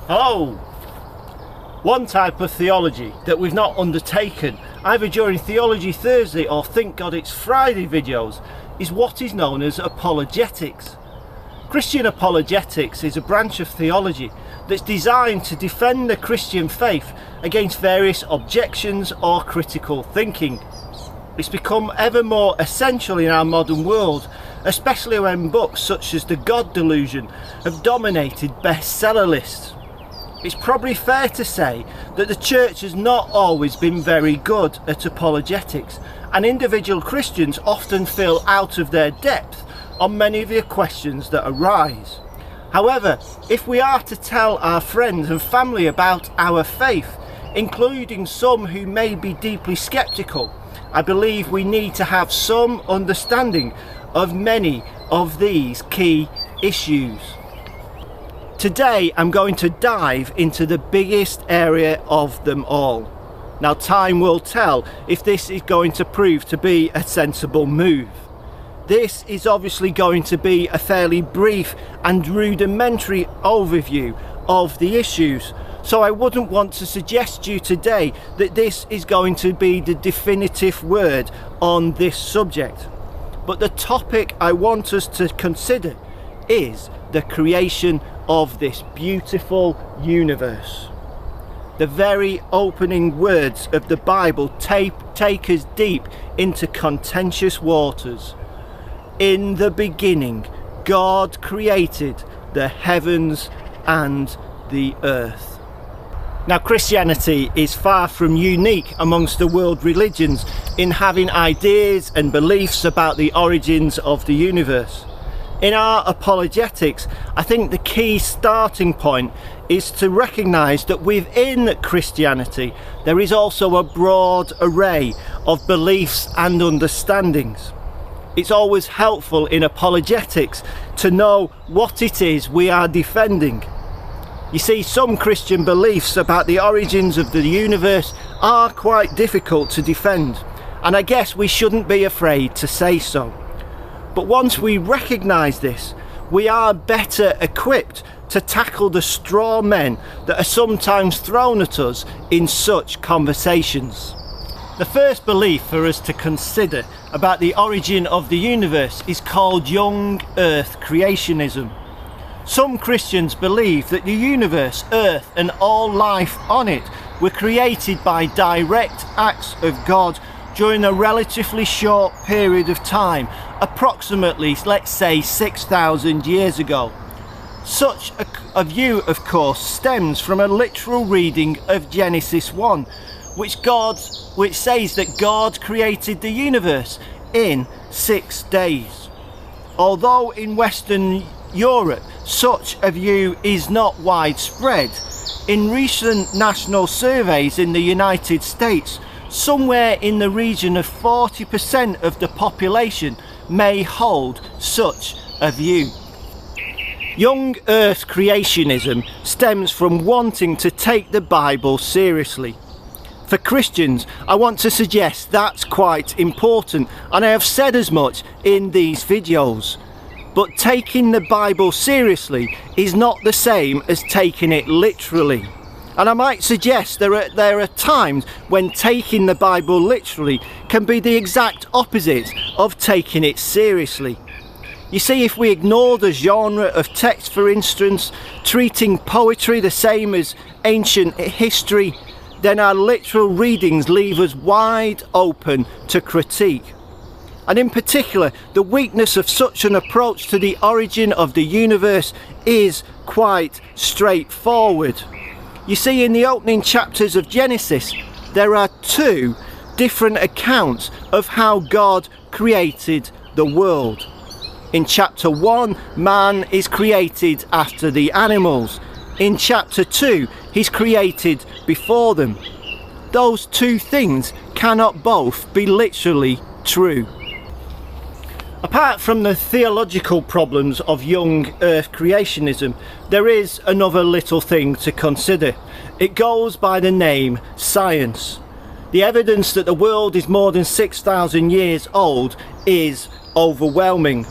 Hello! One type of theology that we've not undertaken, either during Theology Thursday or Thank God It's Friday videos, is what is known as apologetics. Christian apologetics is a branch of theology that's designed to defend the Christian faith against various objections or critical thinking. It's become ever more essential in our modern world, especially when books such as The God Delusion have dominated bestseller lists. It's probably fair to say that the church has not always been very good at apologetics, and individual Christians often feel out of their depth on many of the questions that arise. However, if we are to tell our friends and family about our faith, including some who may be deeply skeptical, I believe we need to have some understanding of many of these key issues. Today I'm going to dive into the biggest area of them all. Now, time will tell if this is going to prove to be a sensible move. This is obviously going to be a fairly brief and rudimentary overview of the issues, so I wouldn't want to suggest to you today that this is going to be the definitive word on this subject. But the topic I want us to consider is the creation of this beautiful universe. The very opening words of the Bible take us deep into contentious waters. In the beginning, God created the heavens and the earth. Now, Christianity is far from unique amongst the world religions in having ideas and beliefs about the origins of the universe. In our apologetics, I think the key starting point is to recognise that within Christianity there is also a broad array of beliefs and understandings. It's always helpful in apologetics to know what it is we are defending. You see, some Christian beliefs about the origins of the universe are quite difficult to defend, and I guess we shouldn't be afraid to say so. But once we recognise this, we are better equipped to tackle the straw men that are sometimes thrown at us in such conversations. The first belief for us to consider about the origin of the universe is called young earth creationism. Some Christians believe that the universe, earth and all life on it were created by direct acts of God during a relatively short period of time, approximately, let's say, 6,000 years ago. Such a view, of course, stems from a literal reading of Genesis 1, which says that God created the universe in 6 days. Although in Western Europe such a view is not widespread, in recent national surveys in the United States, somewhere in the region of 40% of the population may hold such a view. Young earth creationism stems from wanting to take the Bible seriously. For Christians, I want to suggest that's quite important, and I have said as much in these videos. But taking the Bible seriously is not the same as taking it literally. And I might suggest there are times when taking the Bible literally can be the exact opposite of taking it seriously. You see, if we ignore the genre of text, for instance, treating poetry the same as ancient history, then our literal readings leave us wide open to critique. And in particular, the weakness of such an approach to the origin of the universe is quite straightforward. You see, in the opening chapters of Genesis, there are two different accounts of how God created the world. In chapter 1, man is created after the animals. In chapter 2, he's created before them. Those two things cannot both be literally true. Apart from the theological problems of young earth creationism, there is another little thing to consider. It goes by the name science. The evidence that the world is more than 6,000 years old is overwhelming.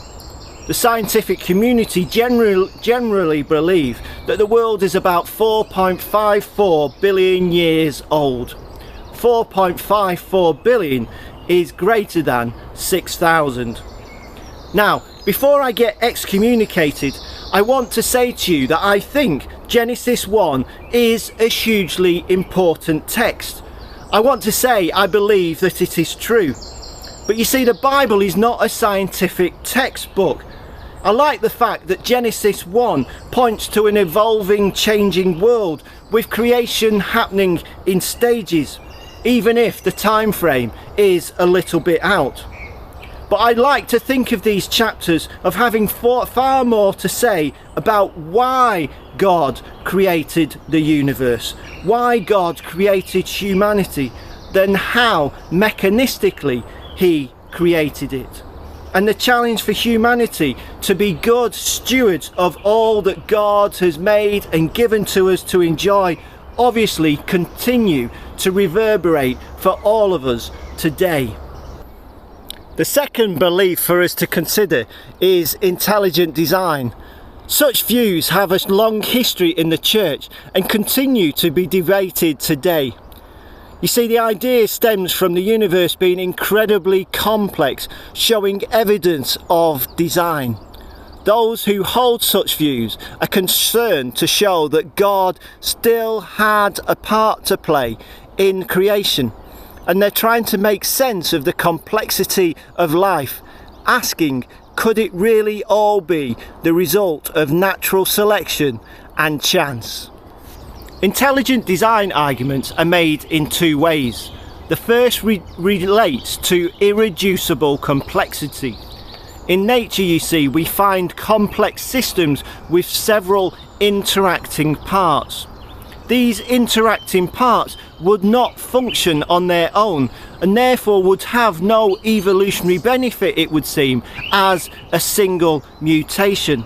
The scientific community generally believe that the world is about 4.54 billion years old. 4.54 billion is greater than 6,000. Now, before I get excommunicated, I want to say to you that I think Genesis 1 is a hugely important text. I want to say I believe that it is true. But you see, the Bible is not a scientific textbook. I like the fact that Genesis 1 points to an evolving, changing world with creation happening in stages, even if the time frame is a little bit out. But I like to think of these chapters of having far more to say about why God created the universe, why God created humanity, than how mechanistically He created it. And the challenge for humanity to be good stewards of all that God has made and given to us to enjoy obviously continue to reverberate for all of us today. The second belief for us to consider is intelligent design. Such views have a long history in the church and continue to be debated today. You see, the idea stems from the universe being incredibly complex, showing evidence of design. Those who hold such views are concerned to show that God still had a part to play in creation, and they're trying to make sense of the complexity of life, asking, could it really all be the result of natural selection and chance? Intelligent design arguments are made in two ways. The first relates to irreducible complexity. In nature, you see, we find complex systems with several interacting parts. These interacting parts would not function on their own and therefore would have no evolutionary benefit, it would seem, as a single mutation.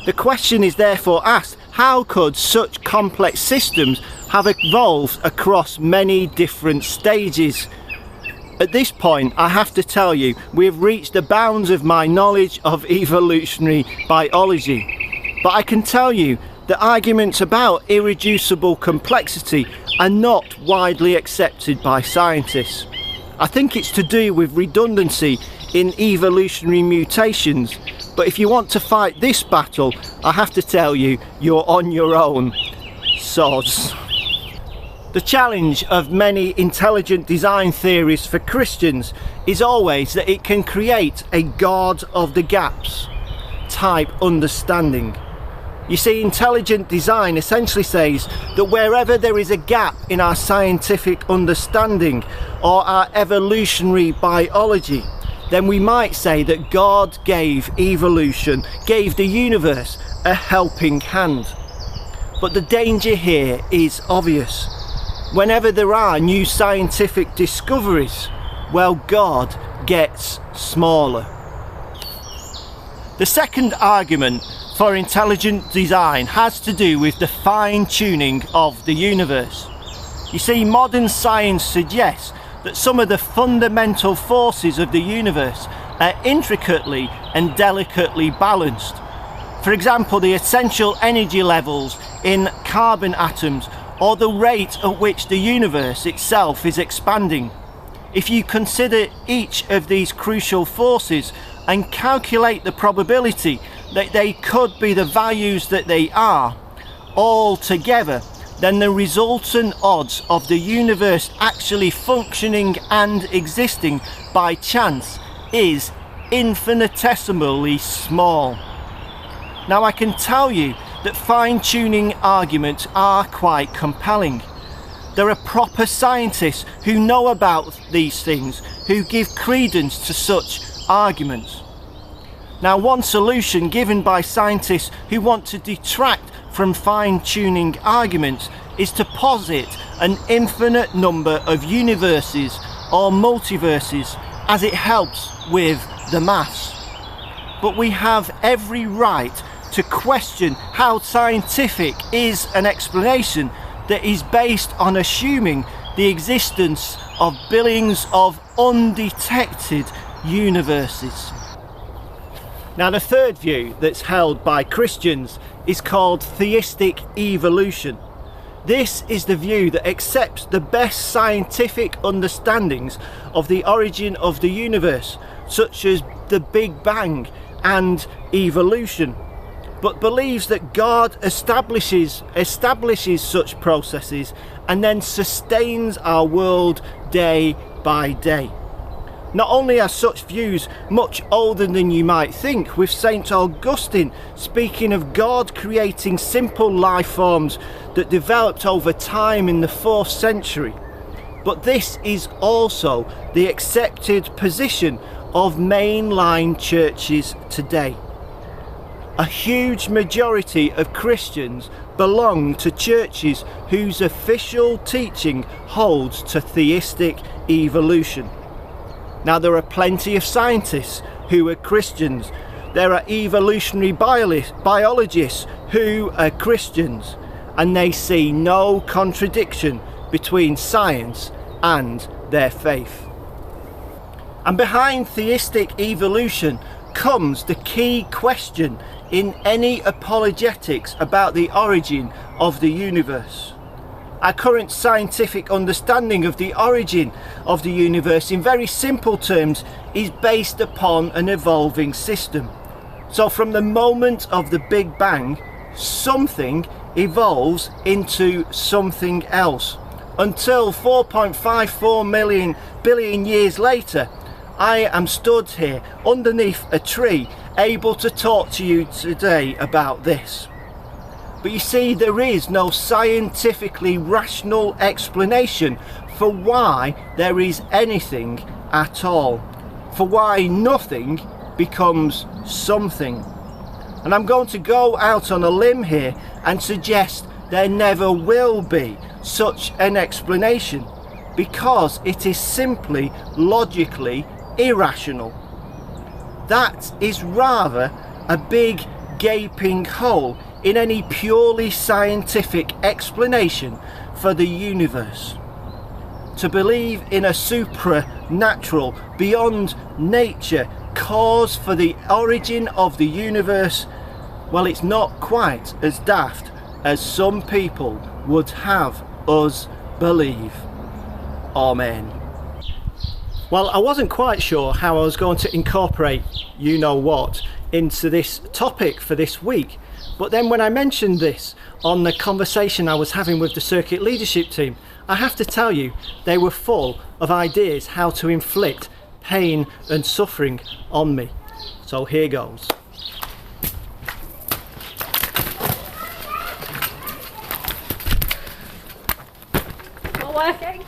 The question is therefore asked, how could such complex systems have evolved across many different stages? At this point, I have to tell you, we have reached the bounds of my knowledge of evolutionary biology. But I can tell you that arguments about irreducible complexity are not widely accepted by scientists. I think it's to do with redundancy in evolutionary mutations. But if you want to fight this battle, I have to tell you, you're on your own, sods. The challenge of many intelligent design theories for Christians is always that it can create a God of the gaps type understanding. You see, intelligent design essentially says that wherever there is a gap in our scientific understanding or our evolutionary biology, then we might say that God gave evolution, gave the universe a helping hand. But the danger here is obvious. Whenever there are new scientific discoveries, well, God gets smaller. The second argument for intelligent design has to do with the fine-tuning of the universe. You see, modern science suggests that some of the fundamental forces of the universe are intricately and delicately balanced. For example, the essential energy levels in carbon atoms, or the rate at which the universe itself is expanding. If you consider each of these crucial forces and calculate the probability that they could be the values that they are all together, then the resultant odds of the universe actually functioning and existing by chance is infinitesimally small. Now, I can tell you that fine-tuning arguments are quite compelling. There are proper scientists who know about these things, who give credence to such arguments. Now, one solution given by scientists who want to detract from fine-tuning arguments is to posit an infinite number of universes or multiverses, as it helps with the maths. But we have every right to question how scientific is an explanation that is based on assuming the existence of billions of undetected universes. Now the third view that's held by Christians is called Theistic Evolution. This is the view that accepts the best scientific understandings of the origin of the universe, such as the Big Bang and evolution, but believes that God establishes such processes and then sustains our world day by day. Not only are such views much older than you might think, with St. Augustine speaking of God creating simple life forms that developed over time in the 4th century, but this is also the accepted position of mainline churches today. A huge majority of Christians belong to churches whose official teaching holds to theistic evolution. Now there are plenty of scientists who are Christians. There are evolutionary biologists who are Christians, and they see no contradiction between science and their faith. And behind theistic evolution comes the key question in any apologetics about the origin of the universe. Our current scientific understanding of the origin of the universe, in very simple terms, is based upon an evolving system. So from the moment of the Big Bang, something evolves into something else, until 4.54 billion years later, I am stood here underneath a tree, able to talk to you today about this. But you see, there is no scientifically rational explanation for why there is anything at all, for why nothing becomes something. And I'm going to go out on a limb here and suggest there never will be such an explanation, because it is simply logically irrational. That is rather a big gaping hole in any purely scientific explanation for the universe. To believe in a supernatural, beyond nature cause for the origin of the universe, well, it's not quite as daft as some people would have us believe. Amen. Well, I wasn't quite sure how I was going to incorporate you know what into this topic for this week, but then when I mentioned this on the conversation I was having with the circuit leadership team, I have to tell you, they were full of ideas how to inflict pain and suffering on me. So here goes. Not working.